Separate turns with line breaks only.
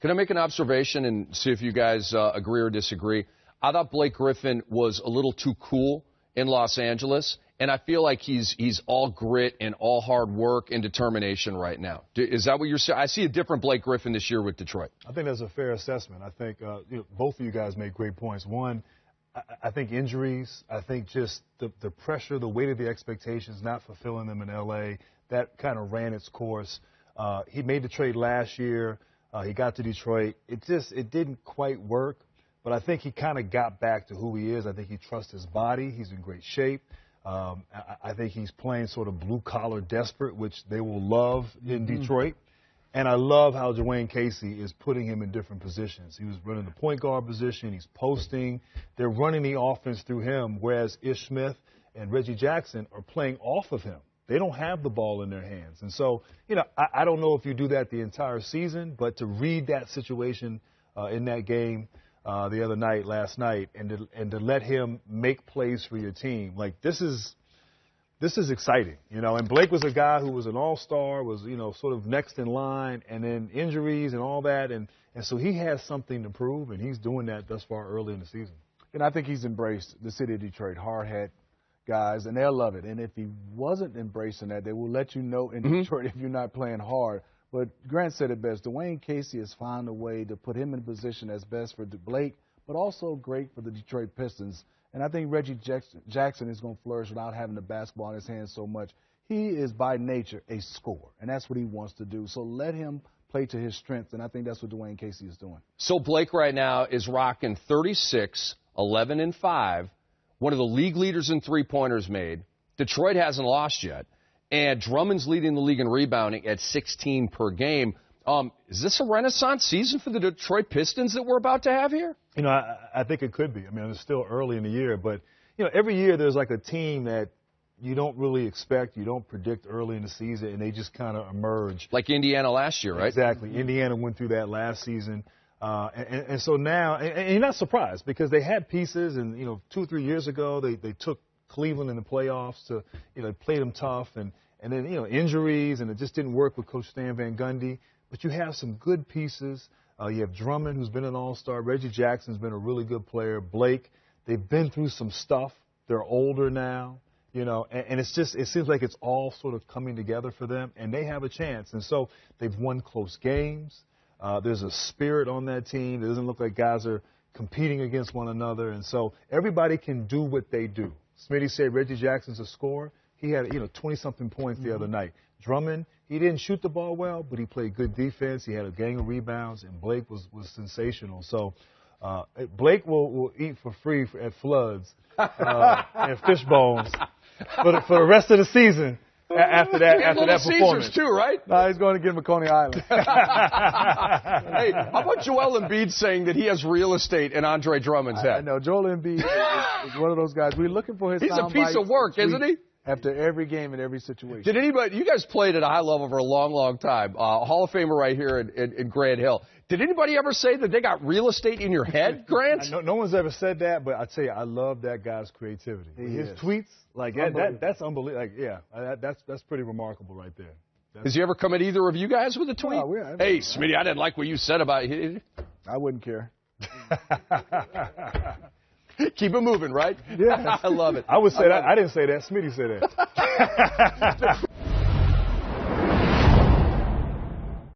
Can I make an observation and see if you guys agree or disagree? I thought Blake Griffin was a little too cool in Los Angeles, and I feel like he's all grit and all hard work and determination right now. Is that what you're saying? I see a different Blake Griffin this year with Detroit.
I think that's a fair assessment. I think both of you guys make great points. One, I think injuries, I think just the pressure, the weight of the expectations, not fulfilling them in L.A., that kind of ran its course. He made the trade last year. He got to Detroit. It didn't quite work, but I think he kind of got back to who he is. I think he trusts his body. He's in great shape. I think he's playing sort of blue-collar desperate, which they will love in Detroit. And I love how Dwane Casey is putting him in different positions. He was running the point guard position. He's posting. They're running the offense through him, whereas Ish Smith and Reggie Jackson are playing off of him. They don't have the ball in their hands. And so, I don't know if you do that the entire season, but to read that situation in that game the other night, last night, and to let him make plays for your team, like this is exciting, And Blake was a guy who was an all-star, was, sort of next in line, and then injuries and all that. And so he has something to prove, and he's doing that thus far early in the season.
And I think he's embraced the city of Detroit, hard-hat guys, and they'll love it. And if he wasn't embracing that, they will let you know in Detroit if you're not playing hard. But Grant said it best. Dwane Casey has found a way to put him in a position that's best for Blake, but also great for the Detroit Pistons. And I think Reggie Jackson is going to flourish without having the basketball in his hands so much. He is by nature a scorer, and that's what he wants to do. So let him play to his strengths, and I think that's what Dwane Casey is doing.
So Blake right now is rocking 36, 11, and 5. One of the league leaders in three-pointers made. Detroit hasn't lost yet. And Drummond's leading the league in rebounding at 16 per game. Is this a renaissance season for the Detroit Pistons that we're about to have here?
I think it could be. I mean, it's still early in the year. But, every year there's like a team that you don't really expect, you don't predict early in the season, and they just kind of emerge.
Like Indiana last year, right?
Exactly. Indiana went through that last season. And so now, and you're not surprised because they had pieces, and 2 or 3 years ago they took Cleveland in the playoffs to played them tough, and then injuries, and it just didn't work with Coach Stan Van Gundy. But you have some good pieces. You have Drummond, who's been an all-star. Reggie Jackson's been a really good player. Blake, they've been through some stuff. They're older now, and it seems like it's all sort of coming together for them, and they have a chance. And so they've won close games. There's a spirit on that team. It doesn't look like guys are competing against one another. And so everybody can do what they do. Smitty said Reggie Jackson's a scorer. He had, 20-something points the other night. Drummond, he didn't shoot the ball well, but he played good defense. He had a gang of rebounds, and Blake was sensational. So Blake will eat for free at Floods and fish bones for the rest of the season. After that performance.
Caesars too, right?
No, he's going to get him a Coney Island.
Hey, how about Joel Embiid saying that he has real estate in Andre Drummond's head?
I know. Joel Embiid is one of those guys. We're looking for his
He's a piece of work, isn't he?
After every game and every situation.
Did anybody, you guys played at a high level for a long, long time. Hall of Famer right here in Grant Hill. Did anybody ever say that they got real estate in your head, Grant?
No one's ever said that, but I tell you, I love that guy's creativity. His tweets, that's unbelievable. That's pretty remarkable right there.
Has he ever come at either of you guys with a tweet?
No,
hey, Smitty, I didn't like what you said about it.
I wouldn't care.
Keep it moving, right?
Yeah.
I love it.
I would say that. I didn't say that. Smitty said that.